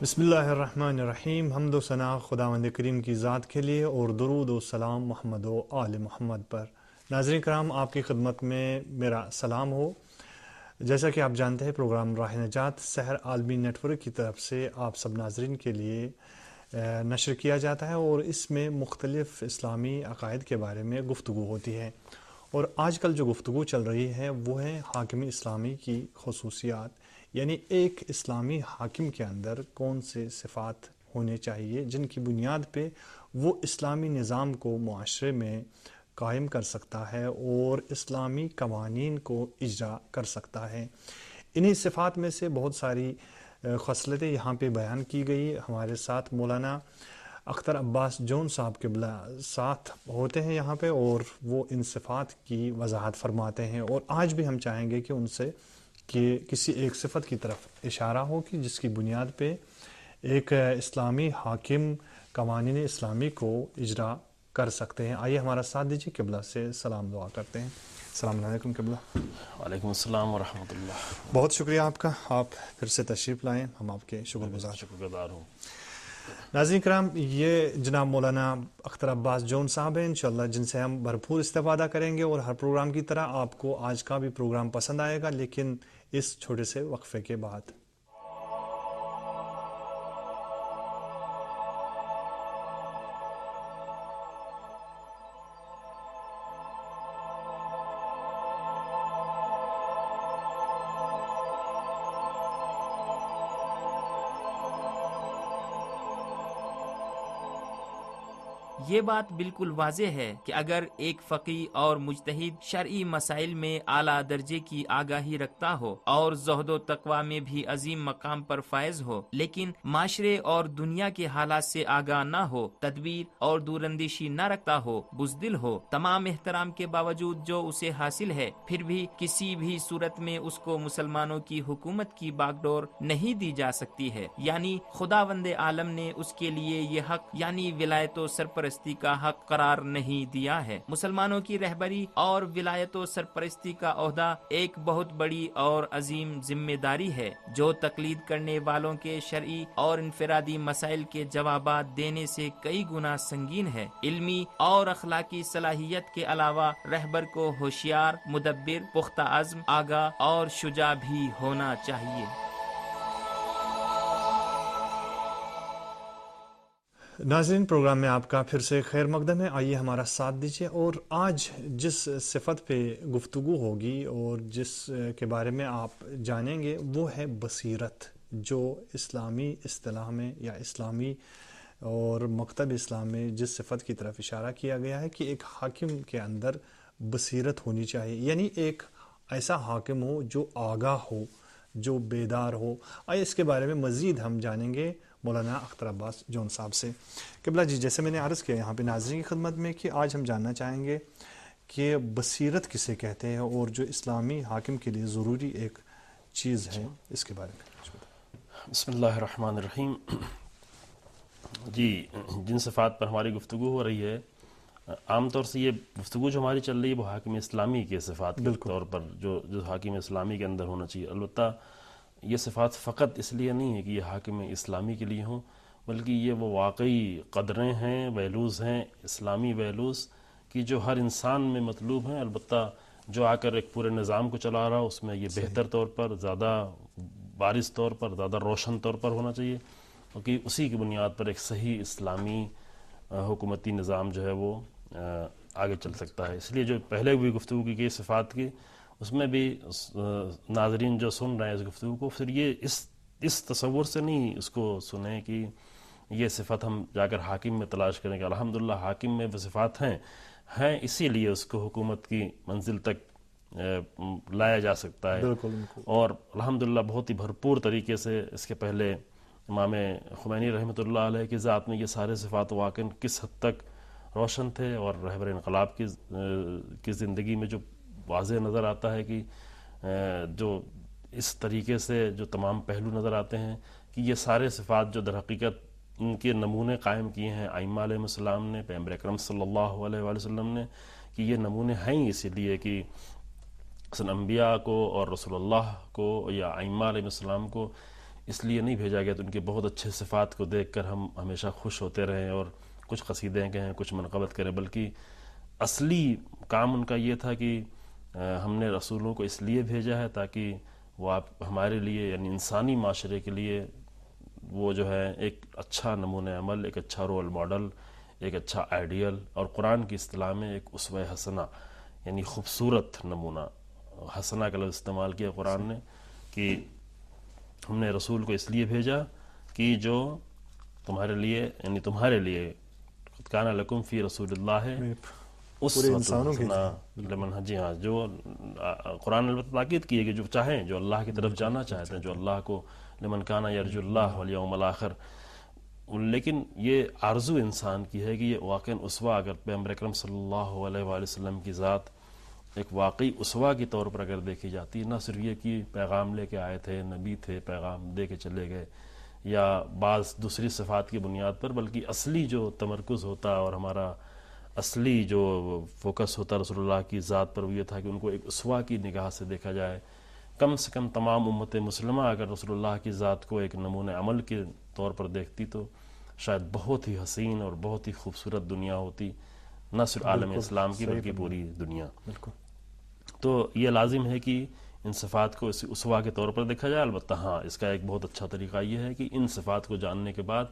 بسم اللہ الرحمن الرحیم. حمد و ثنا خداوند کریم کی ذات کے لیے اور درود و سلام محمد و آل محمد پر. ناظرین کرام، آپ کی خدمت میں میرا سلام ہو. جیسا کہ آپ جانتے ہیں، پروگرام راہ نجات سحر عالمی نیٹ ورک کی طرف سے آپ سب ناظرین کے لیے نشر کیا جاتا ہے اور اس میں مختلف اسلامی عقائد کے بارے میں گفتگو ہوتی ہے. اور آج کل جو گفتگو چل رہی ہے وہ ہے حاکم اسلامی کی خصوصیات، یعنی ایک اسلامی حاکم کے اندر کون سے صفات ہونے چاہیے جن کی بنیاد پہ وہ اسلامی نظام کو معاشرے میں قائم کر سکتا ہے اور اسلامی قوانین کو اجرا کر سکتا ہے. انہی صفات میں سے بہت ساری خصلتیں یہاں پہ بیان کی گئی. ہمارے ساتھ مولانا اختر عباس جون صاحب قبلہ ساتھ ہوتے ہیں یہاں پہ، اور وہ ان صفات کی وضاحت فرماتے ہیں. اور آج بھی ہم چاہیں گے کہ ان سے کہ کسی ایک صفت کی طرف اشارہ ہو کہ جس کی بنیاد پہ ایک اسلامی حاکم قوانین اسلامی کو اجرا کر سکتے ہیں. آئیے ہمارا ساتھ دیجیے، قبلہ سے سلام دعا کرتے ہیں. السلام علیکم قبلہ. وعلیکم السلام ورحمۃ اللہ. بہت شکریہ آپ کا، آپ پھر سے تشریف لائیں، ہم آپ کے شکر گزار ہوں. ناظرین کرام، یہ جناب مولانا اختر عباس جون صاحب ہیں انشاءاللہ، جن سے ہم بھرپور استفادہ کریں گے. اور ہر پروگرام کی طرح آپ کو آج کا بھی پروگرام پسند آئے گا، لیکن اس چھوٹے سے وقفے کے بعد. یہ بات بالکل واضح ہے کہ اگر ایک فقیہ اور مجتہد شرعی مسائل میں اعلیٰ درجے کی آگاہی رکھتا ہو اور زہد و تقوی میں بھی عظیم مقام پر فائز ہو، لیکن معاشرے اور دنیا کے حالات سے آگاہ نہ ہو، تدبیر اور دوراندیشی نہ رکھتا ہو، بزدل ہو، تمام احترام کے باوجود جو اسے حاصل ہے پھر بھی کسی بھی صورت میں اس کو مسلمانوں کی حکومت کی باغ ڈور نہیں دی جا سکتی ہے. یعنی خداوند عالم نے اس کے لیے یہ حق یعنی ولایت و سرپرستی کا حق قرار نہیں دیا ہے. مسلمانوں کی رہبری اور ولایت و سرپرستی کا عہدہ ایک بہت بڑی اور عظیم ذمہ داری ہے جو تقلید کرنے والوں کے شرعی اور انفرادی مسائل کے جوابات دینے سے کئی گنا سنگین ہے. علمی اور اخلاقی صلاحیت کے علاوہ رہبر کو ہوشیار، مدبر، پختہ عزم، آگاہ اور شجاع بھی ہونا چاہیے. ناظرین، پروگرام میں آپ کا پھر سے خیر مقدم ہے. آئیے ہمارا ساتھ دیجیے. اور آج جس صفت پہ گفتگو ہوگی اور جس کے بارے میں آپ جانیں گے وہ ہے بصیرت، جو اسلامی اصطلاح میں یا اسلامی اور مکتب اسلام میں جس صفت کی طرف اشارہ کیا گیا ہے کہ ایک حاکم کے اندر بصیرت ہونی چاہیے، یعنی ایک ایسا حاکم ہو جو آگاہ ہو، جو بیدار ہو. آئے اس کے بارے میں مزید ہم جانیں گے مولانا اختر عباس جون صاحب سے. قبلہ جی، جیسے میں نے عرض کیا یہاں پہ ناظرین کی خدمت میں کہ آج ہم جاننا چاہیں گے کہ بصیرت کسے کہتے ہیں اور جو اسلامی حاکم کے لیے ضروری ایک چیز ہے اس کے بارے میں. بسم اللہ الرحمن الرحیم. جی، جن صفات پر ہماری گفتگو ہو رہی ہے، عام طور سے یہ گفتگو جو ہماری چل رہی ہے وہ حاکم اسلامی کے صفات کے طور پر جو حاکم اسلامی کے اندر ہونا چاہیے. البتہ یہ صفات فقط اس لیے نہیں ہے کہ یہ حاکم اسلامی کے لیے ہوں، بلکہ یہ وہ واقعی قدریں ہیں، ویلوز ہیں، اسلامی ویلوز کی جو ہر انسان میں مطلوب ہیں. البتہ جو آ کر ایک پورے نظام کو چلا رہا اس میں یہ بہتر طور پر، زیادہ بارز طور پر، زیادہ روشن طور پر ہونا چاہیے، کیونکہ اسی کی بنیاد پر ایک صحیح اسلامی حکومتی نظام جو ہے وہ آگے چل سکتا ہے. اس لیے جو پہلے بھی گفتگو کی گئی صفات کی، اس میں بھی ناظرین جو سن رہے ہیں اس گفتگو کو، پھر یہ اس تصور سے نہیں اس کو سنیں کہ یہ صفت ہم جا کر حاکم میں تلاش کریں کہ الحمدللہ حاکم میں وہ صفات ہیں اسی لیے اس کو حکومت کی منزل تک لایا جا سکتا ہے. اور الحمدللہ بہت ہی بھرپور طریقے سے اس کے پہلے امام خمینی رحمۃ اللہ علیہ کی ذات میں یہ سارے صفات واقع کس حد تک روشن تھے، اور رہبر انقلاب کی زندگی میں جو واضح نظر آتا ہے کہ جو اس طریقے سے جو تمام پہلو نظر آتے ہیں کہ یہ سارے صفات جو در حقیقت ان کے نمونے قائم کیے ہیں ائمہ علیہ السلام نے، پیغمبر اکرم صلی اللہ علیہ وآلہ وسلم نے، کہ یہ نمونے ہیں اسی لیے کہ انبیاء کو اور رسول اللہ کو یا ائمہ علیہ السلام کو اس لیے نہیں بھیجا گیا تو ان کے بہت اچھے صفات کو دیکھ کر ہم ہمیشہ خوش ہوتے رہیں اور کچھ قصیدے کہیں کچھ منقبت کریں، بلکہ اصلی کام ان کا یہ تھا کہ ہم نے رسولوں کو اس لیے بھیجا ہے تاکہ وہ آپ ہمارے لیے یعنی انسانی معاشرے کے لیے وہ جو ہے ایک اچھا نمونہ عمل، ایک اچھا رول ماڈل، ایک اچھا آئیڈیل، اور قرآن کی اصطلاح میں ایک اسوہ حسنہ یعنی خوبصورت نمونہ، حسنہ کا لفظ استعمال کیا قرآن نے کہ ہم نے رسول کو اس لیے بھیجا کہ جو تمہارے لیے یعنی تمہارے لیے قد کان لکم فی رسول اللہ پورے انسانوں کے لمن، جی ہاں، جو قرآن نے البتہ تاکید کی ہے کہ جو چاہیں، جو اللہ کی طرف جانا چاہتے ہیں، جو اللہ کو لمن کان یرجو اللہ والیوم الاخر، لیکن یہ آرزو انسان کی ہے کہ یہ واقعاً اسوہ اگر پیغمبر اکرم صلی اللہ علیہ وآلہ وسلم کی ذات ایک واقعی اسوہ کے طور پر اگر دیکھی جاتی، نہ صرف یہ کہ پیغام لے کے آئے تھے، نبی تھے، پیغام دے کے چلے گئے، یا بعض دوسری صفات کی بنیاد پر، بلکہ اصلی جو تمرکز ہوتا اور ہمارا اصلی جو فوکس ہوتا رسول اللہ کی ذات پر وہ یہ تھا کہ ان کو ایک اسوہ کی نگاہ سے دیکھا جائے۔ کم سے کم تمام امت مسلمہ اگر رسول اللہ کی ذات کو ایک نمونہ عمل کے طور پر دیکھتی تو شاید بہت ہی حسین اور بہت ہی خوبصورت دنیا ہوتی، نہ صرف عالم اسلام کی بلکہ پوری دنیا۔ تو یہ لازم ہے کہ ان صفات کو اسوہ کے طور پر دیکھا جائے۔ البتہ ہاں، اس کا ایک بہت اچھا طریقہ یہ ہے کہ ان صفات کو جاننے کے بعد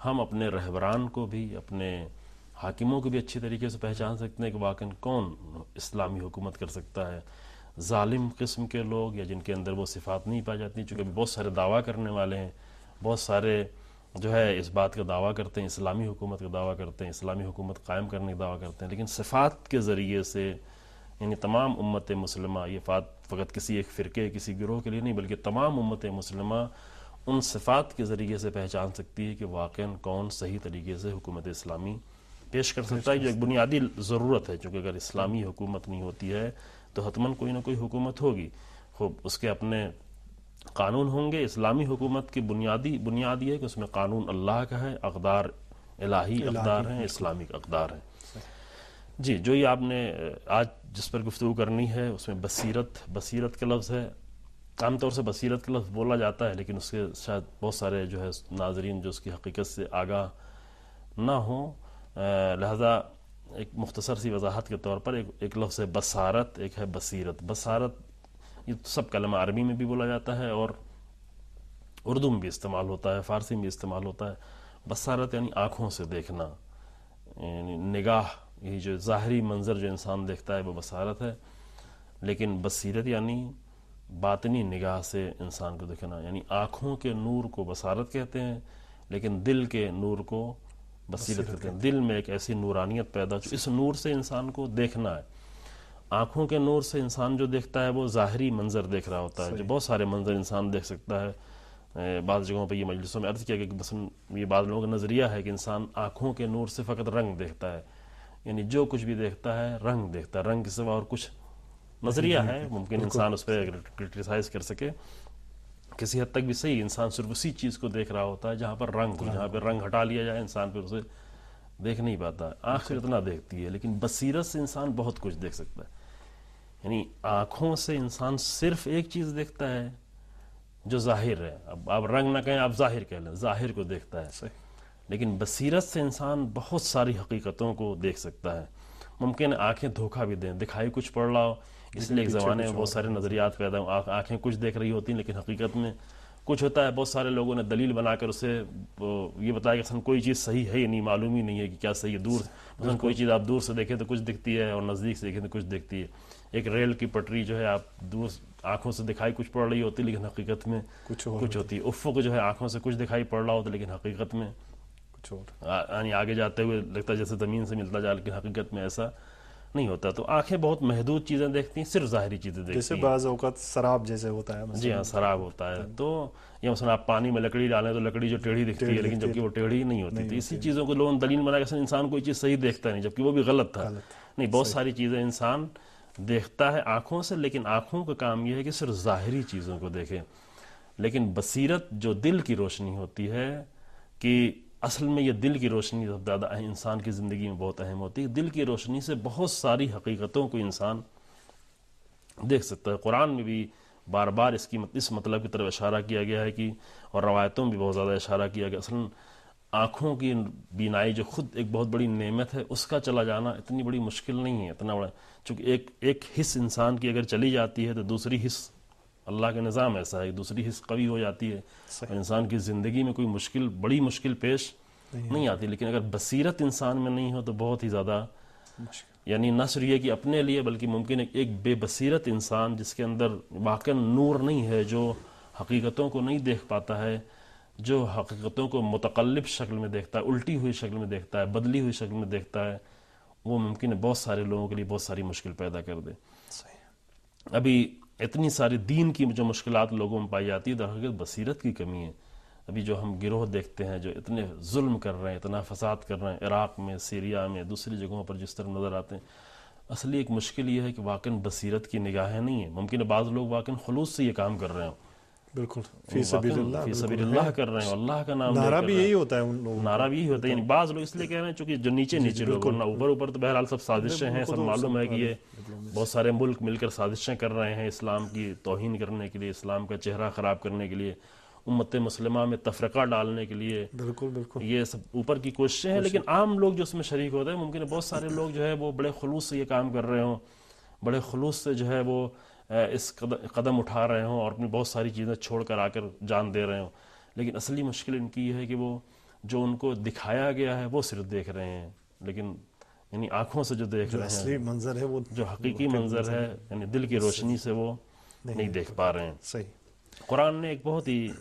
ہم اپنے رہبران کو بھی، اپنے حاکموں کو بھی اچھی طریقے سے پہچان سکتے ہیں کہ واقعاً کون اسلامی حکومت کر سکتا ہے۔ ظالم قسم کے لوگ یا جن کے اندر وہ صفات نہیں پائی جاتی، چونکہ بہت سارے دعویٰ کرنے والے ہیں، بہت سارے جو ہے اس بات کا دعویٰ کرتے ہیں، اسلامی حکومت کا دعویٰ کرتے ہیں، اسلامی حکومت قائم کرنے کا دعویٰ کرتے ہیں، لیکن صفات کے ذریعے سے یعنی تمام امت مسلمہ، یہ فقط کسی ایک فرقے کسی گروہ کے لیے نہیں بلکہ تمام امت مسلمہ ان صفات کے ذریعے سے پہچان سکتی ہے کہ واقعاً کون صحیح طریقے سے حکومت اسلامی پیش کر سکتا ہے، جو ایک بنیادی ضرورت ہے، چونکہ اگر اسلامی حکومت نہیں ہوتی ہے تو حتماً کوئی نہ کوئی حکومت ہوگی، خوب اس کے اپنے قانون ہوں گے۔ اسلامی حکومت کی بنیاد یہ ہے کہ اس میں قانون اللہ کا ہے، اقدار الہی اقدار ہیں، اسلامک اقدار ہیں۔ جی، جو یہ آپ نے آج جس پر گفتگو کرنی ہے اس میں بصیرت کا لفظ ہے۔ عام طور سے بصیرت کا لفظ بولا جاتا ہے لیکن اس کے شاید بہت سارے جو ہے ناظرین جو اس کی حقیقت سے آگاہ نہ ہوں، لہذا ایک مختصر سی وضاحت کے طور پر ایک لفظ ہے بصارت، ایک ہے بصیرت۔ بصارت یہ سب کلمہ عربی میں بھی بولا جاتا ہے اور اردو میں بھی استعمال ہوتا ہے، فارسی میں بھی استعمال ہوتا ہے۔ بصارت یعنی آنکھوں سے دیکھنا، یعنی نگاہ، یہ جو ظاہری منظر جو انسان دیکھتا ہے وہ بصارت ہے، لیکن بصیرت یعنی باطنی نگاہ سے انسان کو دیکھنا، یعنی آنکھوں کے نور کو بصارت کہتے ہیں لیکن دل کے نور کو بصیرت کہتے ہیں۔ دل میں ایک ایسی نورانیت پیدا جو اس نور سے انسان کو دیکھنا ہے۔ آنکھوں کے نور سے انسان جو دیکھتا ہے وہ ظاہری منظر دیکھ رہا ہوتا ہے، جو بہت سارے منظر انسان دیکھ سکتا ہے۔ بعض جگہوں پہ یہ مجلسوں میں عرض کیا کہ مثلا یہ بعض لوگوں کا نظریہ ہے کہ انسان آنکھوں کے نور سے فقط رنگ دیکھتا ہے، یعنی جو کچھ بھی دیکھتا ہے رنگ دیکھتا ہے، رنگ کے سوا اور کچھ نظریہ ہے، ممکن انسان اس پہ کرٹیسائز کر سکے، کسی حد تک بھی صحیح، انسان صرف اسی چیز کو دیکھ رہا ہوتا ہے جہاں پر رنگ ہو، جہاں پہ رنگ ہٹا لیا جائے انسان پھر اسے دیکھ نہیں پاتا۔ آنکھ اتنا دیکھتی ہے لیکن بصیرت سے انسان بہت کچھ دیکھ سکتا ہے، یعنی آنکھوں سے انسان صرف ایک چیز دیکھتا ہے جو ظاہر ہے، اب آپ رنگ نہ کہیں، آپ ظاہر کہہ لیں، ظاہر کو دیکھتا ہے، لیکن بصیرت سے انسان بہت ساری حقیقتوں کو دیکھ سکتا ہے۔ ممکن آنکھیں دھوکہ بھی دیں، دکھائی کچھ پڑ رہا ہو، اس لیے ایک زمانے میں بہت سارے نظریات پیدا ہوں، آنکھیں کچھ دیکھ رہی ہوتی ہیں لیکن حقیقت میں کچھ ہوتا ہے۔ بہت سارے لوگوں نے دلیل بنا کر اسے یہ بتایا کہ کوئی چیز صحیح ہے ہی نہیں، معلوم ہی نہیں ہے کہ کیا صحیح ہے۔ دور مثلا کوئی چیز آپ دور سے دیکھیں تو کچھ دکھتی ہے اور نزدیک سے دیکھیں تو کچھ دکھتی ہے۔ ایک ریل کی پٹری جو ہے آپ دور آنکھوں سے دکھائی کچھ پڑ رہی ہوتی لیکن حقیقت میں کچھ ہوتی ہے۔ افق جو ہے آنکھوں سے کچھ دکھائی پڑ رہا ہوتا لیکن حقیقت میں کچھ اور، یعنی آگے جاتے ہوئے لگتا ہے جیسے زمین سے ملتا جا، لیکن حقیقت میں ایسا نہیں ہوتا۔ تو آنکھیں بہت محدود چیزیں دیکھتی ہیں، صرف ظاہری چیزیں دیکھتی ہیں، جیسے بعض اوقات سراب جیسے ہوتا ہے۔ جی ہاں، سراب ہوتا ہے۔ تو یا مثلا آپ پانی میں لکڑی ڈالیں تو لکڑی جو ٹیڑھی دکھتی ہے لیکن جبکہ وہ ٹیڑھی نہیں ہوتی تھی۔ اسی چیزوں کو لوگوں نے دلیل بنا کہ انسان کوئی چیز صحیح دیکھتا نہیں جبکہ وہ بھی غلط تھا۔ نہیں، بہت ساری چیزیں انسان دیکھتا ہے آنکھوں سے، لیکن آنکھوں کا کام یہ ہے کہ صرف ظاہری چیزوں کو دیکھیں، لیکن بصیرت جو دل کی روشنی ہوتی ہے، کہ اصل میں یہ دل کی روشنی سب زیادہ انسان کی زندگی میں بہت اہم ہوتی ہے۔ دل کی روشنی سے بہت ساری حقیقتوں کو انسان دیکھ سکتا ہے۔ قرآن میں بھی بار بار اس مطلب کی طرف اشارہ کیا گیا ہے کہ اور روایتوں میں بھی بہت زیادہ اشارہ کیا گیا اصلاً آنکھوں کی بینائی جو خود ایک بہت بڑی نعمت ہے اس کا چلا جانا اتنی بڑی مشکل نہیں ہے، اتنا بڑا، چونکہ ایک حص انسان کی اگر چلی جاتی ہے تو دوسری حص، اللہ کا نظام ایسا ہے، دوسری حص قوی ہو جاتی ہے اور انسان کی زندگی میں کوئی بڑی مشکل پیش نہیں آتی. لیکن اگر بصیرت انسان میں نہیں ہو تو بہت ہی زیادہ یعنی نہ صرف یہ کہ اپنے لیے بلکہ ممکن ہے ایک بے بصیرت انسان جس کے اندر واقعا نور نہیں ہے، جو حقیقتوں کو نہیں دیکھ پاتا ہے، جو حقیقتوں کو متقلب شکل میں دیکھتا ہے، الٹی ہوئی شکل میں دیکھتا ہے، بدلی ہوئی شکل میں دیکھتا ہے، وہ ممکن ہے بہت سارے لوگوں کے لیے بہت ساری مشکل پیدا کر دے. ابھی اتنی ساری دین کی جو مشکلات لوگوں میں پائی جاتی ہے در حقیقت بصیرت کی کمی ہے. ابھی جو ہم گروہ دیکھتے ہیں جو اتنے ظلم کر رہے ہیں، اتنا فساد کر رہے ہیں، عراق میں، سیریا میں، دوسری جگہوں پر جس طرح نظر آتے ہیں، اصلی ایک مشکل یہ ہے کہ واقعاً بصیرت کی نگاہیں نہیں ہیں. ممکن ہے بعض لوگ واقعاً خلوص سے یہ کام کر رہے ہوں، بالکل فی سبیل اللہ کر رہے ہیں، اللہ کا نام نعرہ بھی یہی ہوتا ہے ان لوگوں، نعرہ بھی یہی ہوتا ہے. یعنی بعض لوگ اس لیے کہہ رہے ہیں چونکہ جو نیچے لوگ، ورنہ اوپر تو بہرحال سب سازشیں ہیں، سب معلوم ہے کہ یہ بہت سارے ملک مل کر سازشیں کر رہے ہیں اسلام کی توہین کرنے کے لیے، اسلام کا چہرہ خراب کرنے کے لیے، امت مسلمہ میں تفرقہ ڈالنے کے لیے. بالکل یہ سب اوپر کی کوششیں ہیں، لیکن عام لوگ جو اس میں شریک ہوتے ہیں، ممکن ہے بہت سارے لوگ جو ہے وہ بڑے خلوص سے یہ کام کر رہے ہوں، بڑے خلوص سے جو ہے وہ اس قدم اٹھا رہے ہوں اور اپنی بہت ساری چیزیں چھوڑ کر آ کر جان دے رہے ہوں. لیکن اصلی مشکل ان کی یہ ہے کہ وہ جو ان کو دکھایا گیا ہے وہ صرف دیکھ رہے ہیں، لیکن یعنی آنکھوں سے جو دیکھ رہے ہیں، اصلی منظر ہے، وہ جو حقیقی منظر ہے، یعنی دل کی روشنی سے وہ نہیں دیکھ پا رہے ہیں. صحیح. قرآن نے ایک بہت ہی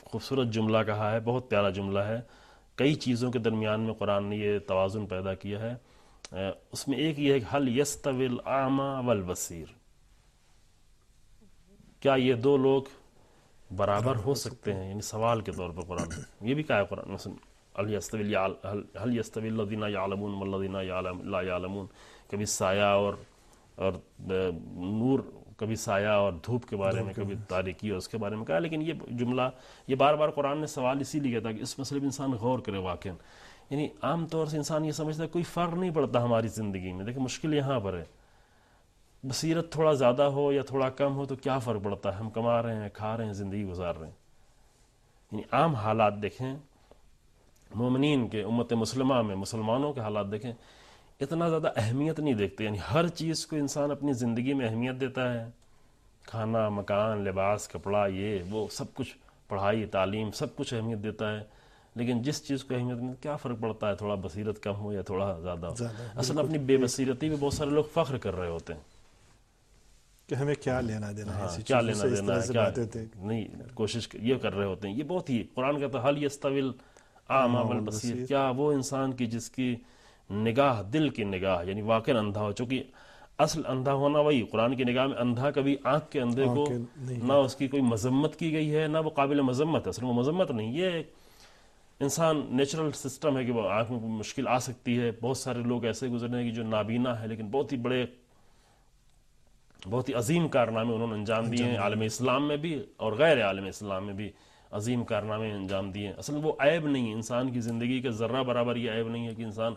خوبصورت جملہ کہا ہے، بہت پیارا جملہ ہے. کئی چیزوں کے درمیان میں قرآن نے یہ توازن پیدا کیا ہے. اس میں ایک یہ ہے کہ حل یستوی الاعمی والبصیر، کیا یہ دو لوگ برابر ہو سکتے ہیں؟ یعنی سوال کے طور پر قرآن یہ بھی کہا ہے قرآن مثلا حل یستوی الذین یعلمون والذین لا یعلمون، کبھی سایہ اور نور، کبھی سایہ اور دھوپ کے بارے میں، کبھی تاریکی اور اس کے بارے میں کہا. لیکن یہ جملہ یہ بار بار قرآن نے سوال اسی لیے کہتا ہے کہ اس مسئلے میں انسان غور کرے. واقعا یعنی عام طور سے انسان یہ سمجھتا ہے کوئی فرق نہیں پڑتا ہماری زندگی میں. دیکھیں مشکل یہاں پر ہے، بصیرت تھوڑا زیادہ ہو یا تھوڑا کم ہو تو کیا فرق پڑتا ہے، ہم کما رہے ہیں، کھا رہے ہیں، زندگی گزار رہے ہیں. یعنی عام حالات دیکھیں مومنین کے، امت مسلمہ میں مسلمانوں کے حالات دیکھیں، اتنا زیادہ اہمیت نہیں دیکھتے. یعنی ہر چیز کو انسان اپنی زندگی میں اہمیت دیتا ہے، کھانا، مکان، لباس، کپڑا، یہ وہ سب کچھ، پڑھائی، تعلیم، سب کچھ اہمیت دیتا ہے. لیکن جس چیز کو اہمیت نہیں، کیا فرق پڑتا ہے تھوڑا بصیرت کم ہو یا تھوڑا زیادہ ہو. اصل اپنی بے بصیرتی میں بہت سارے لوگ فخر کر رہے ہوتے ہیں کہ ہمیں کیا لینا دینا ہے، کیا لینا دینا ہے، کیا نہیں، کوشش یہ کر رہے ہوتے ہیں. یہ بہت ہی قرآن کہتا ہے حل یستوی الاعمی والبصیر، کیا وہ انسان کی جس کی نگاہ، دل کی نگاہ، یعنی واقعا اندھا ہو. چونکہ اصل اندھا ہونا وہی قرآن کی نگاہ میں اندھا کبھی آنکھ کے اندھے کو نہ اس کی کوئی مذمت کی گئی ہے، نہ وہ قابل مذمت ہے. اصل وہ مذمت نہیں، یہ انسان نیچرل سسٹم ہے کہ وہ آنکھ میں مشکل آ سکتی ہے. بہت سارے لوگ ایسے گزرے ہیں کہ جو نابینا ہے لیکن بہت ہی عظیم کارنامے انہوں نے انجام دیے ہیں، عالم اسلام میں بھی اور غیر عالم اسلام میں بھی عظیم کارنامے انجام دیے ہیں. اصل وہ عیب نہیں ہے انسان کی زندگی کے ذرہ برابر، یہ عیب نہیں ہے کہ انسان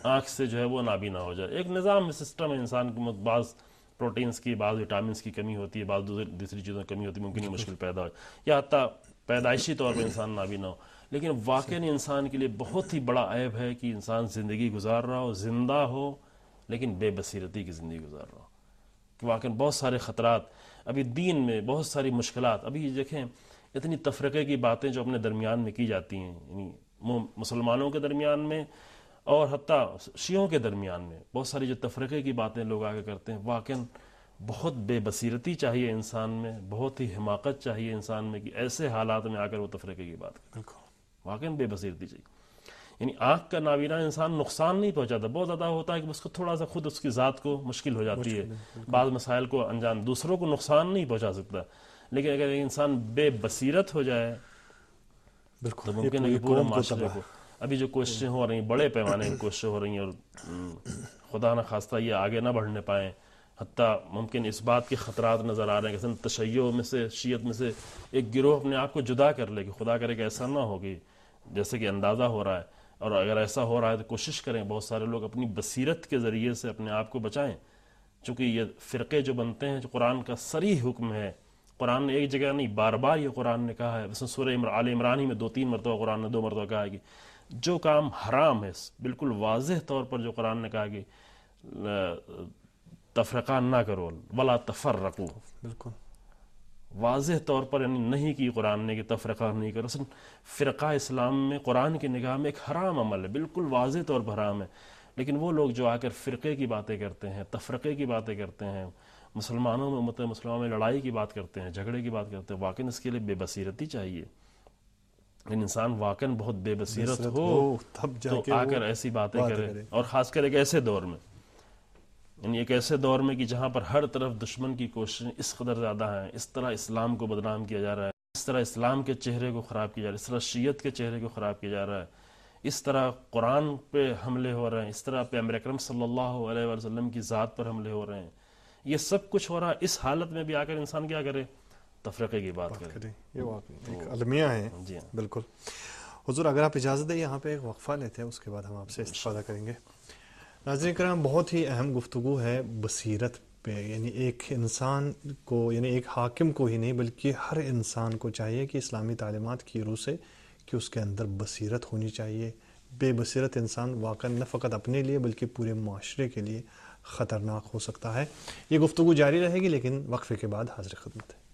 آنکھ سے جو ہے وہ نابینا ہو جائے. ایک نظام میں سسٹم ہے انسان کے، بعض پروٹینز کی، بعض وٹامنس کی کمی ہوتی ہے، بعض دوسری چیزوں کی کمی ہوتی ہے، ممکن یہ مشکل پیدا ہو یا حتیٰ پیدائشی طور پر انسان نابینا ہو. لیکن واقعی انسان کے لیے بہت ہی بڑا عیب ہے کہ انسان زندگی گزار رہا ہو، زندہ ہو، لیکن بے بصیرتی کی زندگی گزار رہا ہو. کہ واقعی بہت سارے خطرات ابھی دین میں، بہت ساری مشکلات. ابھی دیکھیں اتنی تفرقے کی باتیں جو اپنے درمیان میں کی جاتی ہیں، یعنی مسلمانوں کے درمیان میں اور حتیٰ شیعوں کے درمیان میں بہت ساری جو تفرقے کی باتیں لوگ آگے کرتے ہیں، واقعاً بہت بے بصیرتی چاہیے انسان میں، بہت ہی حماقت چاہیے انسان میں کہ ایسے حالات میں آ کر وہ تفرقے کی بات کرے. واقعاً بے بصیرتی چاہیے. یعنی آنکھ کا نابینا انسان نقصان نہیں پہنچاتا، بہت زیادہ ہوتا ہے کہ اس کو تھوڑا سا خود اس کی ذات کو مشکل ہو جاتی ہے، بعض مسائل کو انجام، دوسروں کو نقصان نہیں پہنچا سکتا. لیکن اگر انسان بے بصیرت ہو جائے تو ممکن ہے کہ پورے معاشرے کو، ابھی جو کوششیں ہو رہی ہیں، بڑے پیمانے کی کوششیں ہو رہی ہیں اور خدا نہ خواستہ یہ آگے نہ بڑھنے پائیں، حتیٰ ممکن اس بات کے خطرات نظر آ رہے ہیں کہ تشیع میں سے، شیعت میں سے ایک گروہ اپنے آپ کو جدا کر لے، کہ خدا کرے کہ ایسا نہ ہوگی جیسے کہ اندازہ ہو رہا ہے. اور اگر ایسا ہو رہا ہے تو کوشش کریں بہت سارے لوگ اپنی بصیرت کے ذریعے سے اپنے آپ کو بچائیں، چونکہ یہ فرقے جو بنتے ہیں، جو قرآن کا صریح حکم ہے، قرآن نے ایک جگہ نہیں بار بار یہ قرآن نے کہا ہے، مثلا سورہ آل عمران ہی میں 2-3 مرتبہ قرآن نے 2 مرتبہ کہا ہے کہ جو کام حرام ہے بالکل واضح طور پر جو قرآن نے کہا کہ تفرقہ نہ کرو ولا تفرقو، بالکل واضح طور پر یعنی نہیں کی قرآن نے کہ تفرقہ نہیں کرو. اصل فرقہ اسلام میں قرآن کی نگاہ میں ایک حرام عمل ہے، بالکل واضح طور پر حرام ہے. لیکن وہ لوگ جو آ کر فرقے کی باتیں کرتے ہیں، تفرقے کی باتیں کرتے ہیں، مسلمانوں میں امت مسلمہ میں لڑائی کی بات کرتے ہیں، جھگڑے کی بات کرتے ہیں، واقعاً اس کے لیے بے بصیرتی چاہیے. لیکن انسان واقعاً بہت بے بصیرت ہو تب جا تو کے آ وہ کر ایسی باتیں بات کرے، کرے. اور خاص کر ایک ایسے دور میں، یعنی ایک ایسے دور میں کہ جہاں پر ہر طرف دشمن کی کوششیں اس قدر زیادہ ہیں، اس طرح اسلام کو بدنام کیا جا رہا ہے، اس طرح اسلام کے چہرے کو خراب کیا جا رہا ہے، اس طرح شیعت کے چہرے کو خراب کیا جا رہا ہے، اس طرح قرآن پہ حملے ہو رہے ہیں، اس طرح پیغمبر اکرم صلی اللہ علیہ وسلم کی ذات پر حملے ہو رہے ہیں، یہ سب کچھ ہو رہا ہے. اس حالت میں بھی آ کر انسان کیا کرے؟ تفرقے کی بات کرے. یہ واقعی ایک المیہ ہے. جی ہاں. بالکل. حضور اگر آپ اجازت دیں یہاں پہ ایک وقفہ لیتے ہیں، اس کے بعد ہم آپ سے استفادہ کریں گے. ناظرین کرام، بہت ہی اہم گفتگو ہے بصیرت پہ. یعنی ایک انسان کو، یعنی ایک حاکم کو ہی نہیں بلکہ ہر انسان کو چاہیے کہ اسلامی تعلیمات کی روح سے کہ اس کے اندر بصیرت ہونی چاہیے. بے بصیرت انسان واقعا نہ فقط اپنے لیے بلکہ پورے معاشرے کے لیے خطرناک ہو سکتا ہے. یہ گفتگو جاری رہے گی لیکن وقفے کے بعد حاضر خدمت ہے.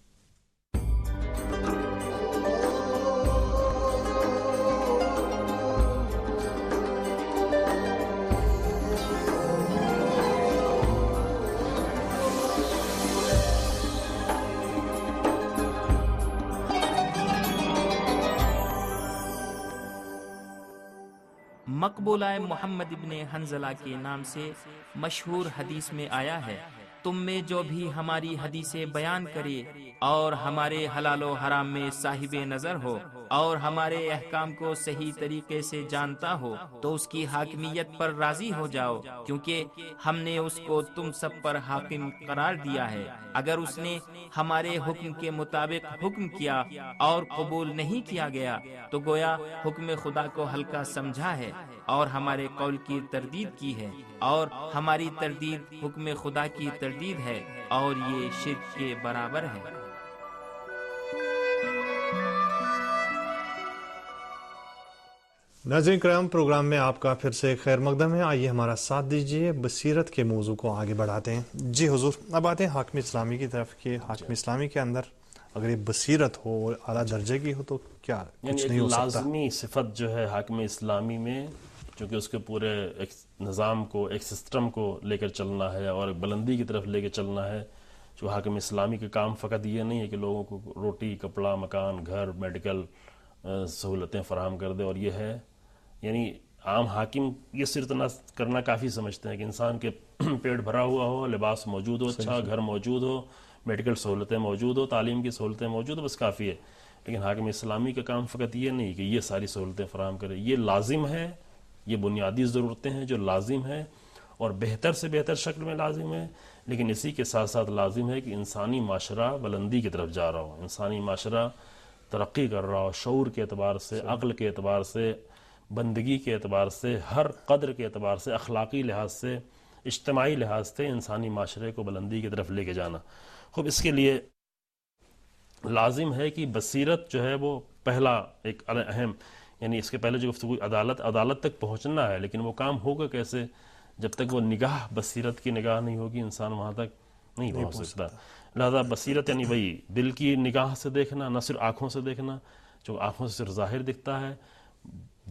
مقبولہ محمد ابن حنظلہ کے نام سے مشہور حدیث میں آیا ہے، تم میں جو بھی ہماری حدیثیں بیان کرے اور ہمارے حلال و حرام میں صاحب نظر ہو اور ہمارے احکام کو صحیح طریقے سے جانتا ہو تو اس کی حاکمیت پر راضی ہو جاؤ، کیونکہ ہم نے اس کو تم سب پر حاکم قرار دیا ہے. اگر اس نے ہمارے حکم کے مطابق حکم کیا اور قبول نہیں کیا گیا تو گویا حکم خدا کو ہلکا سمجھا ہے اور ہمارے قول کی تردید کی ہے، اور ہماری تردید حکم خدا کی تردید ہے، اور یہ شرک کے برابر ہے. ناظرین کرام، پروگرام میں آپ کا پھر سے خیر مقدم ہے. آئیے ہمارا ساتھ دیجیے، بصیرت کے موضوع کو آگے بڑھاتے ہیں. جی حضور، اب آتے ہیں حاکم اسلامی کی طرف کہ حاکم اسلامی کے اندر اگر یہ بصیرت ہو اور اعلیٰ درجے کی ہو تو کیا یعنی کچھ ایک نہیں ہو سکتا؟ لازمی صفت جو ہے حاکم اسلامی میں، چونکہ اس کے پورے ایک نظام کو، ایک سسٹم کو لے کر چلنا ہے اور ایک بلندی کی طرف لے کے چلنا ہے. جو حاکم اسلامی کا کام فقط یہ نہیں ہے کہ لوگوں کو روٹی، کپڑا، مکان، گھر، میڈیکل سہولتیں فراہم کر دے، اور یہ ہے یعنی عام حاکم یہ صرف کرنا کافی سمجھتے ہیں کہ انسان کے پیٹ بھرا ہوا ہو، لباس موجود ہو، اچھا گھر موجود ہو، میڈیکل سہولتیں موجود ہو، تعلیم کی سہولتیں موجود ہو، بس کافی ہے. لیکن حاکم اسلامی کا کام فقط یہ نہیں کہ یہ ساری سہولتیں فراہم کرے، یہ لازم ہے، یہ بنیادی ضرورتیں ہیں جو لازم ہیں اور بہتر سے بہتر شکل میں لازم ہے. لیکن اسی کے ساتھ ساتھ لازم ہے کہ انسانی معاشرہ بلندی کی طرف جا رہا ہو، انسانی معاشرہ ترقی کر رہا ہو، شعور کے اعتبار سے، عقل کے اعتبار سے، بندگی کے اعتبار سے، ہر قدر کے اعتبار سے، اخلاقی لحاظ سے، اجتماعی لحاظ سے انسانی معاشرے کو بلندی کی طرف لے کے جانا. خوب اس کے لیے لازم ہے کہ بصیرت جو ہے وہ پہلا ایک اہم، یعنی اس کے پہلے جو گفتگو عدالت تک پہنچنا ہے، لیکن وہ کام ہوگا کیسے؟ جب تک وہ نگاہ بصیرت کی نگاہ نہیں ہوگی انسان وہاں تک نہیں پہنچ سکتا. لہذا بصیرت یعنی وہی دل کی نگاہ سے دیکھنا، نہ صرف آنکھوں سے دیکھنا، جو آنکھوں سے صرف ظاہر دکھتا ہے.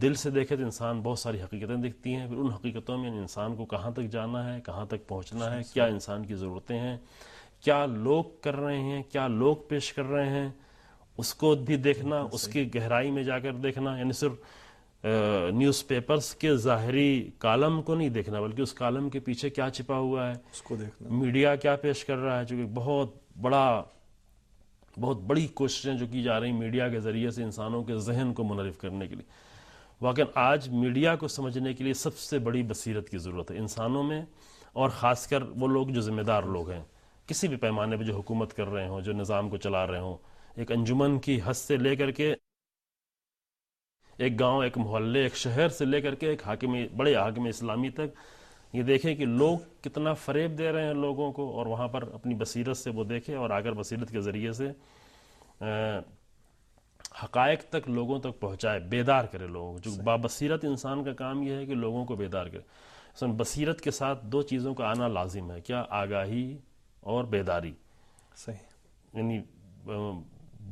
دل سے دیکھے تو انسان بہت ساری حقیقتیں دکھتی ہیں. پھر ان حقیقتوں میں انسان کو کہاں تک جانا ہے، کہاں تک پہنچنا ہے، کیا انسان کی ضرورتیں ہیں، کیا لوگ کر رہے ہیں، کیا لوگ پیش کر رہے ہیں، اس کو بھی دیکھنا، اس کی گہرائی میں جا کر دیکھنا. یعنی صرف نیوز پیپرز کے ظاہری کالم کو نہیں دیکھنا بلکہ اس کالم کے پیچھے کیا چھپا ہوا ہے، اس کو دیکھنا، میڈیا کیا پیش کر رہا ہے. چونکہ بہت بڑی کوششیں جو کی جا رہی ہیں میڈیا کے ذریعے سے انسانوں کے ذہن کو منحرف کرنے کے لیے. واقعاً آج میڈیا کو سمجھنے کے لیے سب سے بڑی بصیرت کی ضرورت ہے انسانوں میں، اور خاص کر وہ لوگ جو ذمہ دار لوگ ہیں کسی بھی پیمانے پہ، جو حکومت کر رہے ہوں، جو نظام کو چلا رہے ہوں. ایک انجمن کی حد سے لے کر کے ایک گاؤں، ایک محلے، ایک شہر سے لے کر کے ایک بڑے حاکم اسلامی تک یہ دیکھیں کہ لوگ کتنا فریب دے رہے ہیں لوگوں کو، اور وہاں پر اپنی بصیرت سے وہ دیکھیں اور آگر بصیرت کے ذریعے سے حقائق تک لوگوں تک پہنچائے، بیدار کرے لوگوں کو. جو بابصیرت انسان کا کام یہ ہے کہ لوگوں کو بیدار کرے. بصیرت کے ساتھ دو چیزوں کا آنا لازم ہے، کیا؟ آگاہی اور بیداری. صحیح. یعنی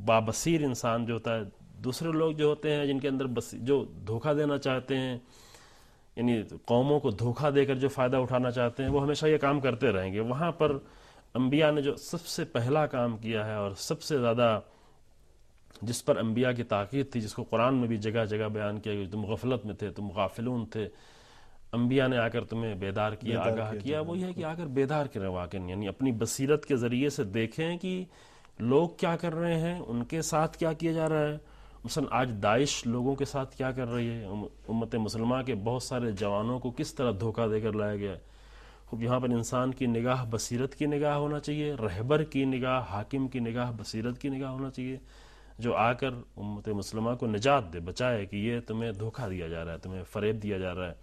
بابصیر انسان جو ہوتا ہے، دوسرے لوگ جو ہوتے ہیں جن کے اندر جو دھوکہ دینا چاہتے ہیں، یعنی قوموں کو دھوکہ دے کر جو فائدہ اٹھانا چاہتے ہیں، وہ ہمیشہ یہ کام کرتے رہیں گے. وہاں پر انبیاء نے جو سب سے پہلا کام کیا ہے اور سب سے زیادہ جس پر انبیاء کی تاکید تھی، جس کو قرآن میں بھی جگہ جگہ بیان کیا کہ تم غفلت میں تھے، تم غافلون تھے، انبیاء نے آ کر تمہیں بیدار کیا، آگاہ کیا. وہ یہ ہے کہ آ کر بیدار کریں واقعی، یعنی اپنی بصیرت کے ذریعے سے دیکھیں کہ لوگ کیا کر رہے ہیں، ان کے ساتھ کیا کیا جا رہا ہے. مثلا آج داعش لوگوں کے ساتھ کیا کر رہی ہے، امت مسلمہ کے بہت سارے جوانوں کو کس طرح دھوکہ دے کر لایا گیا ہے. خوب یہاں پر انسان کی نگاہ بصیرت کی نگاہ ہونا چاہیے، رہبر کی نگاہ، حاکم کی نگاہ بصیرت کی نگاہ ہونا چاہیے، جو آ کر امت مسلمہ کو نجات دے، بچائے کہ یہ تمہیں دھوکہ دیا جا رہا ہے، تمہیں فریب دیا جا رہا ہے.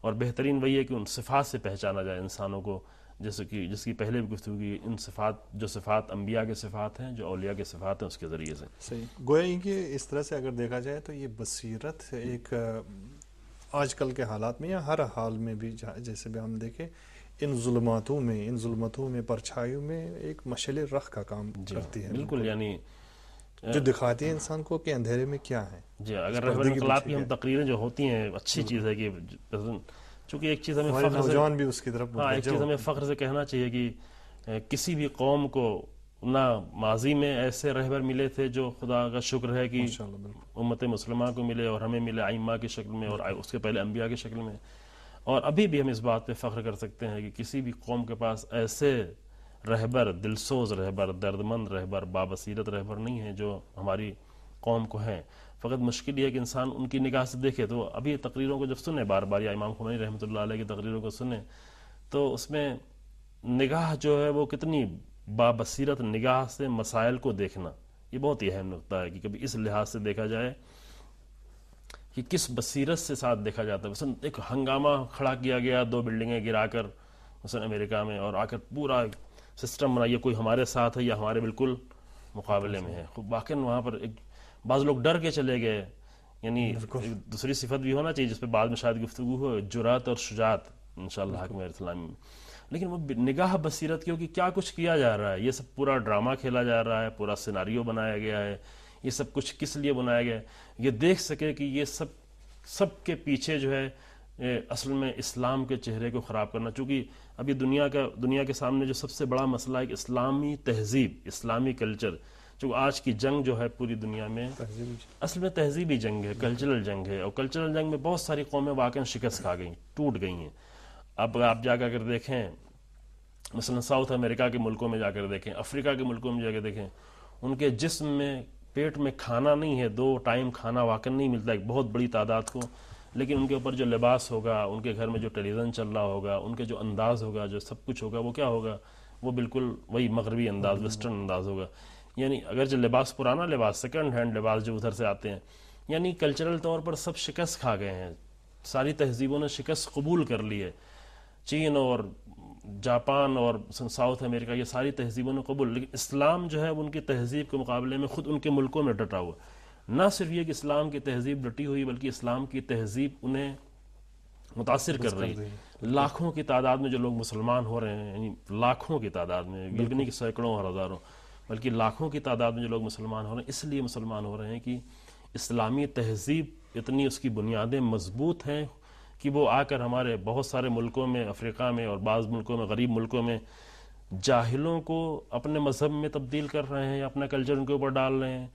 اور بہترین وہی ہے کہ ان صفات سے پہچانا جائے انسانوں کو، جیسے کہ جس کی پہلے بھی گفتگو کی، ان صفات جو صفات انبیاء کے صفات ہیں، جو اولیاء کے صفات ہیں، اس کے ذریعے سے. صحیح. گویا کہ اس طرح سے اگر دیکھا جائے تو یہ بصیرت ایک آج کل کے حالات میں یا ہر حال میں بھی جیسے بھی ہم دیکھیں، ان ظلماتوں میں پرچھائیوں میں ایک مشعل رخ کا کام کرتی ہے. بالکل، یعنی جو دکھاتی ہے انسان کو کہ اندھیرے میں کیا ہے. جی، اگر رہبر انقلاب کی ہم تقریریں جو ہوتی ہیں، اچھی چیز ہے کہ چونکہ ایک چیز ہمیں فخر سے، نوجوان بھی اس کی طرف ایک چیز ہمیں فخر سے کہنا چاہیے کہ کسی بھی قوم کو نہ ماضی میں ایسے رہبر ملے تھے جو خدا کا شکر ہے کہ امت مسلمہ کو ملے اور ہمیں ملے ائمہ کی شکل میں اور اس کے پہلے انبیاء کی شکل میں. اور ابھی بھی ہم اس بات پہ فخر کر سکتے ہیں کہ کسی بھی قوم کے پاس ایسے رہبر، دلسوز رہبر، دردمند رہبر، بابصیرت رہبر نہیں ہیں جو ہماری قوم کو ہیں. فقط مشکل یہ ہے کہ انسان ان کی نگاہ سے دیکھے. تو ابھی تقریروں کو جب سنیں بار بار، یا امام خمینی رحمۃ اللہ علیہ کی تقریروں کو سنیں، تو اس میں نگاہ جو ہے وہ کتنی بابصیرت نگاہ سے مسائل کو دیکھنا، یہ بہت ہی اہم نقطہ ہے کہ کبھی اس لحاظ سے دیکھا جائے کہ کس بصیرت سے ساتھ دیکھا جاتا ہے. مثلا ایک ہنگامہ کھڑا کیا گیا 2 بلڈنگیں گرا کر مثلا امریکہ میں، اور آ کر پورا سسٹم بنائیے کوئی ہمارے ساتھ ہے یا ہمارے بالکل مقابلے میں ہے. واقعاً وہاں پر بعض لوگ ڈر کے چلے گئے. یعنی دوسری صفت بھی ہونا چاہیے جس پہ بعد میں شاید گفتگو ہو، جرات اور شجاعت انشاءاللہ حاکم اسلامی میں. لیکن وہ نگاہ بصیرت کی ہو کہ کیا کچھ کیا جا رہا ہے، یہ سب پورا ڈرامہ کھیلا جا رہا ہے، پورا سیناریو بنایا گیا ہے، یہ سب کچھ کس لیے بنایا گیا ہے. یہ دیکھ سکے کہ یہ سب کے پیچھے جو ہے اصل میں اسلام کے چہرے کو خراب کرنا. چونکہ ابھی دنیا کے سامنے جو سب سے بڑا مسئلہ ہے کہ اسلامی تہذیب، اسلامی کلچر، جو آج کی جنگ جو ہے پوری دنیا میں اصل میں تہذیبی جنگ ہے، کلچرل جنگ ہے. اور کلچرل جنگ میں بہت ساری قومیں واقعا شکست کھا گئیں، ٹوٹ گئی ہیں. اب آپ جا کر دیکھیں مثلا ساؤتھ امریکہ کے ملکوں میں جا کر دیکھیں، افریقہ کے ملکوں میں جا کر دیکھیں، ان کے جسم میں، پیٹ میں کھانا نہیں ہے، 2 ٹائم کھانا واقعا نہیں ملتا ایک بہت بڑی تعداد کو. لیکن ان کے اوپر جو لباس ہوگا، ان کے گھر میں جو ٹیلی ویژن چل رہا ہوگا، ان کے جو انداز ہوگا، جو سب کچھ ہوگا، وہ کیا ہوگا؟ وہ بالکل وہی مغربی انداز، ویسٹرن انداز ہوگا. یعنی اگرچہ لباس پرانا لباس، سیکنڈ ہینڈ لباس جو ادھر سے آتے ہیں، یعنی کلچرل طور پر سب شکست کھا گئے ہیں. ساری تہذیبوں نے شکست قبول کر لی ہے. چین اور جاپان اور ساؤتھ امریکہ، یہ ساری تہذیبوں نے قبول، لیکن اسلام جو ہے ان کی تہذیب کے مقابلے میں خود ان کے ملکوں میں ڈٹا ہوا. نہ صرف یہ کہ اسلام کی تہذیب ڈٹی ہوئی، بلکہ اسلام کی تہذیب انہیں متاثر کر رہی ہے. لاکھوں کی تعداد میں جو لوگ مسلمان ہو رہے ہیں، یعنی لاکھوں کی تعداد میں، یہ نہیں کہ سینکڑوں اور ہزاروں، بلکہ لاکھوں کی تعداد میں جو لوگ مسلمان ہو رہے ہیں، اس لیے مسلمان ہو رہے ہیں کہ اسلامی تہذیب اتنی اس کی بنیادیں مضبوط ہیں کہ وہ آ کر ہمارے بہت سارے ملکوں میں، افریقہ میں اور بعض ملکوں میں، غریب ملکوں میں، جاہلوں کو اپنے مذہب میں تبدیل کر رہے ہیں، اپنا کلچر ان کے اوپر ڈال رہے ہیں.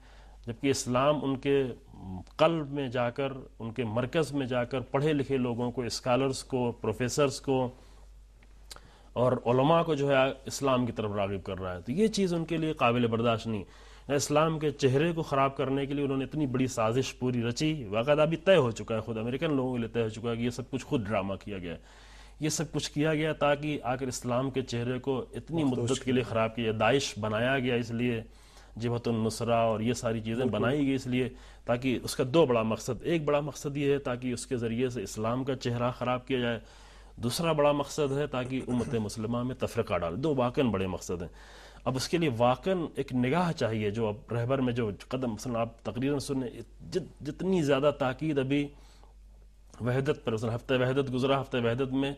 جبکہ اسلام ان کے قلب میں جا کر، ان کے مرکز میں جا کر پڑھے لکھے لوگوں کو، اسکالرز کو، پروفیسرز کو اور علماء کو جو ہے اسلام کی طرف راغب کر رہا ہے. تو یہ چیز ان کے لیے قابل برداشت نہیں. اسلام کے چہرے کو خراب کرنے کے لیے انہوں نے اتنی بڑی سازش پوری رچی. باقاعدہ ابھی طے ہو چکا ہے، خود امریکن لوگوں کے لیے طے ہو چکا ہے کہ یہ سب کچھ خود ڈرامہ کیا گیا ہے. یہ سب کچھ کیا گیا تاکہ آ کر اسلام کے چہرے کو اتنی مدت کے لیے خراب کیا. داعش بنایا گیا اس لیے، جبہت النصرہ اور یہ ساری چیزیں بنائی گئی اس لیے تاکہ اس کا 2 بڑا مقصد، ایک بڑا مقصد یہ ہے تاکہ اس کے ذریعے سے اسلام کا چہرہ خراب کیا جائے. دوسرا بڑا مقصد ہے تاکہ امت مسلمہ میں تفرقہ ڈالے. دو واقعاً بڑے مقصد ہیں. اب اس کے لیے واقعاً ایک نگاہ چاہیے جو اب رہبر میں جو قدم مثلا آپ تقریراً سنیں جتنی زیادہ تاکید ابھی وحدت پر، مثلا ہفتہ وحدت گزرا، ہفتہ وحدت میں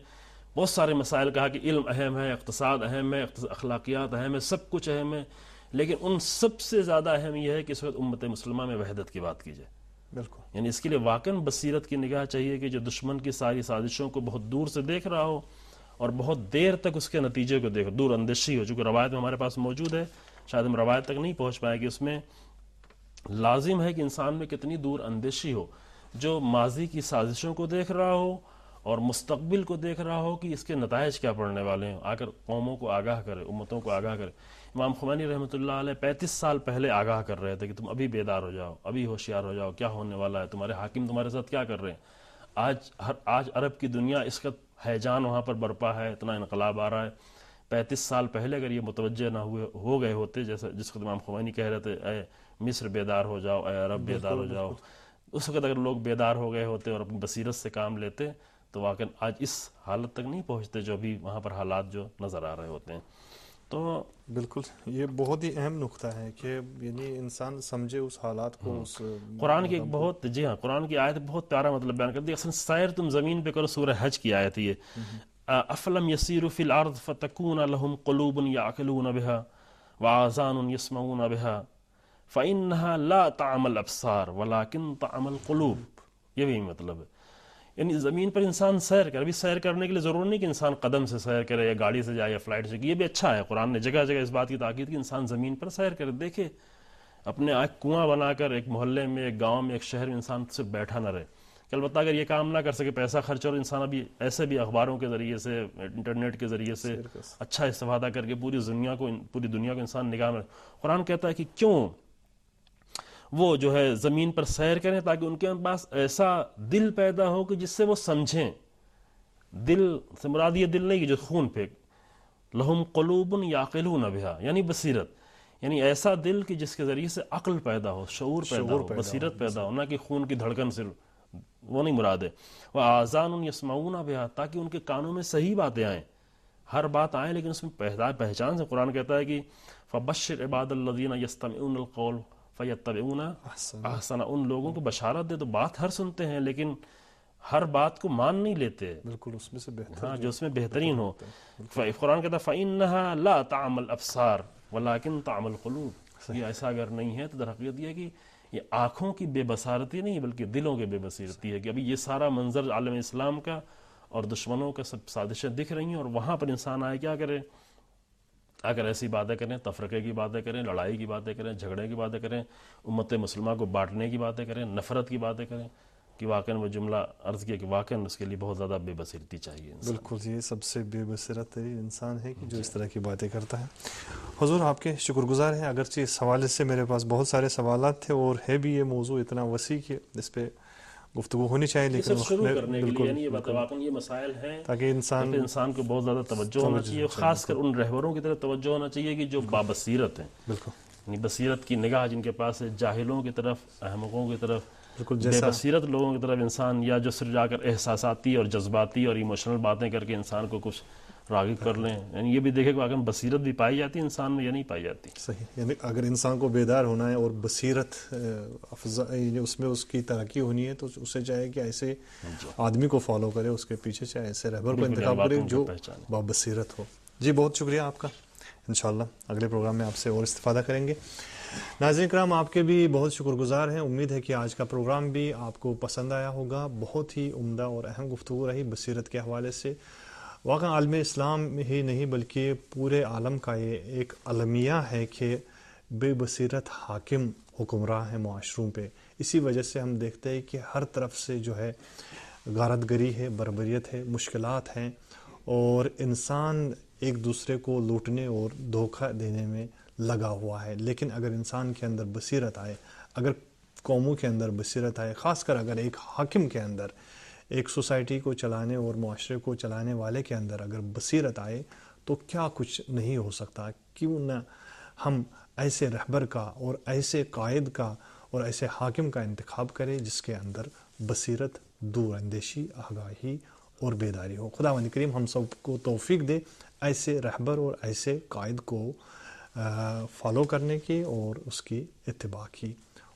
بہت سارے مسائل کہا کہ علم اہم ہے، اقتصاد اہم ہے، اخلاقیات اہم ہے، سب کچھ اہم ہے، لیکن ان سب سے زیادہ اہم یہ ہے کہ اس وقت امت مسلمہ میں وحدت کی بات کی جائے. بالکل. یعنی اس کے لیے واقعاً بصیرت کی نگاہ چاہیے کہ جو دشمن کی ساری سازشوں کو بہت دور سے دیکھ رہا ہو اور بہت دیر تک اس کے نتیجے کو دیکھ، دور اندیشی ہو. چونکہ روایت میں ہمارے پاس موجود ہے، شاید ہم روایت تک نہیں پہنچ پائے کہ اس میں لازم ہے کہ انسان میں کتنی دور اندیشی ہو جو ماضی کی سازشوں کو دیکھ رہا ہو اور مستقبل کو دیکھ رہا ہو کہ اس کے نتائج کیا پڑنے والے ہیں، آ کر قوموں کو آگاہ کرے، امتوں کو آگاہ کرے. امام خمینی رحمۃ اللہ علیہ 35 سال پہلے آگاہ کر رہے تھے کہ تم ابھی بیدار ہو جاؤ، ابھی ہوشیار ہو جاؤ، کیا ہونے والا ہے، تمہارے حاکم تمہارے ساتھ کیا کر رہے ہیں. آج عرب کی دنیا اس کا ہیجان وہاں پر برپا ہے، اتنا انقلاب آ رہا ہے. 35 سال پہلے اگر یہ متوجہ نہ ہو گئے ہوتے، جیسے جس کو امام خمینی کہہ رہے تھے اے مصر بیدار ہو جاؤ، اے عرب بیدار ہو جاؤ، اس وقت اگر لوگ بیدار ہو گئے ہوتے اور اپنی بصیرت سے کام لیتے تو واقعا آج اس حالت تک نہیں پہنچتے جو ابھی وہاں پر حالات جو نظر آ رہے ہوتے ہیں. تو بالکل یہ بہت ہی اہم نقطہ ہے کہ یعنی انسان سمجھے اس حالات کو. اس قرآن کی ایک بہت قرآن کی آیت بہت پیارا مطلب بیان کرتی ہے. اصلا سیر تم زمین پہ کرو، سورہ حج کی آیت یہ افلم یسیروا فی الارض فتکون لهم قلوب یعقلون بها واذان یسمعون بها فانها لا تعمى الابصار ولكن تعمى القلوب. یہ بھی مطلب ہے. یعنی زمین پر انسان سیر کرے. ابھی سیر کرنے کے لیے ضرور نہیں کہ انسان قدم سے سیر کرے یا گاڑی سے جائے یا فلائٹ سے. یہ بھی اچھا ہے، قرآن نے جگہ جگہ اس بات کی تاکید کی انسان زمین پر سیر کرے، دیکھے اپنے کنواں بنا کر ایک محلے میں، ایک گاؤں میں، ایک شہر میں انسان صرف بیٹھا نہ رہے. کہ البتہ اگر یہ کام نہ کر سکے، پیسہ خرچ، اور انسان ابھی ایسے بھی اخباروں کے ذریعے سے، انٹرنیٹ کے ذریعے سے اچھا استفادہ کر کے پوری دنیا کو انسان نگاہ میں. قرآن کہتا ہے کہ کیوں وہ جو ہے زمین پر سیر کریں تاکہ ان کے پاس ایسا دل پیدا ہو کہ جس سے وہ سمجھیں. دل سے مراد یہ دل نہیں کہ جو خون پھینک. لہم قلوب یعقلون بها یعنی بصیرت، یعنی ایسا دل کہ جس کے ذریعے سے عقل پیدا ہو، شعور پیدا ہو، بصیرت پیدا ہو، نہ کہ خون کی دھڑکن سے، وہ نہیں مراد ہے. وآذان یسمعون بها تاکہ ان کے کانوں میں صحیح باتیں آئیں، ہر بات آئے لیکن اس میں پہچان سے. قرآن کہتا ہے کہ فبشر عباد الذین یستمعون القول فیتبعون احسن. ان لوگوں کو بشارت دے تو بات ہر سنتے ہیں لیکن ہر بات کو مان نہیں لیتے. بالکل اس میں سے بہتر، ہاں جو اس میں بہترین ہو. قرآن کہتا ہے فإنها لا تعمى الابصار ولكن تعمى القلوب. یہ ایسا اگر نہیں ہے تو در حقیقت یہ ہے کہ یہ آنکھوں کی بے بصارتی نہیں بلکہ دلوں کی بے بصیرتی ہے. کہ ابھی یہ سارا منظر عالم اسلام کا اور دشمنوں کا سب سازشیں دکھ رہی ہیں اور وہاں پر انسان آئے کیا کرے؟ اگر ایسی باتیں کریں، تفرقے کی باتیں کریں، لڑائی کی باتیں کریں، جھگڑے کی باتیں کریں، امت مسلمہ کو بانٹنے کی باتیں کریں، نفرت کی باتیں کریں، کہ واقعاً وہ جملہ عرض کیا کہ واقعاً اس کے لیے بہت زیادہ بے بصیرتی چاہیے انسان. بالکل یہ سب سے بے بصیرت ترین انسان ہے کہ جو اس طرح کی باتیں کرتا ہے. حضور آپ کے شکر گزار ہیں. اگرچہ اس حوالے سے میرے پاس بہت سارے سوالات تھے اور ہے بھی یہ موضوع اتنا وسیع کہ اس پہ گفتگو ہونی چاہیے، لیکن شروع کرنے کے لیے یہ واقعاً یہ مسائل ہیں تاکہ انسان کو بہت زیادہ توجہ ہونا چاہیے، خاص کر ان رہبروں کی طرف توجہ ہونا چاہیے کہ جو بابصیرت ہیں. بالکل یعنی بصیرت کی نگاہ جن کے پاس ہے، جاہلوں کی طرف، احمقوں کی طرف، بالکل بے بصیرت لوگوں کی طرف انسان یا جو صرف جا کر احساساتی اور جذباتی اور ایموشنل باتیں کر کے انسان کو کچھ راغب کر لیں. یعنی یہ بھی دیکھے کہ واقعی بصیرت بھی پائی جاتی ہے انسان میں یا نہیں پائی جاتی. صحیح. یعنی اگر انسان کو بیدار ہونا ہے اور بصیرت اس میں اس کی ترقی ہونی ہے تو اسے چاہے کہ ایسے آدمی کو فالو کرے، اس کے پیچھے چاہے ایسے رہبر کو انتخاب کرے جو بابصیرت ہو. جی بہت شکریہ آپ کا. انشاءاللہ اگلے پروگرام میں آپ سے اور استفادہ کریں گے. ناظرین کرام آپ کے بھی بہت شکر گزار ہیں. امید ہے کہ آج کا پروگرام بھی آپ کو پسند آیا ہوگا. بہت ہی عمدہ اور اہم گفتگو رہی بصیرت کے حوالے سے. واقعا عالم اسلام ہی نہیں بلکہ پورے عالم کا یہ ایک المیہ ہے کہ بے بصیرت حاکم حکمراں ہے معاشروں پہ. اسی وجہ سے ہم دیکھتے ہیں کہ ہر طرف سے جو ہے غارت گری ہے، بربریت ہے، مشکلات ہیں اور انسان ایک دوسرے کو لوٹنے اور دھوکہ دینے میں لگا ہوا ہے. لیکن اگر انسان کے اندر بصیرت آئے، اگر قوموں کے اندر بصیرت آئے، خاص کر اگر ایک حاکم کے اندر، ایک سوسائٹی کو چلانے اور معاشرے کو چلانے والے کے اندر اگر بصیرت آئے تو کیا کچھ نہیں ہو سکتا. کیوں نہ ہم ایسے رہبر کا اور ایسے قائد کا اور ایسے حاکم کا انتخاب کریں جس کے اندر بصیرت، دور اندیشی، آگاہی اور بیداری ہو. خداوند کریم ہم سب کو توفیق دے ایسے رہبر اور ایسے قائد کو فالو کرنے کی اور اس کی اتباع کی.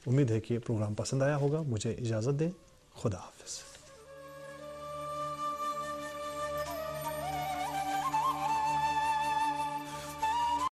امید ہے کہ یہ پروگرام پسند آیا ہوگا. مجھے اجازت دیں. خدا حافظ.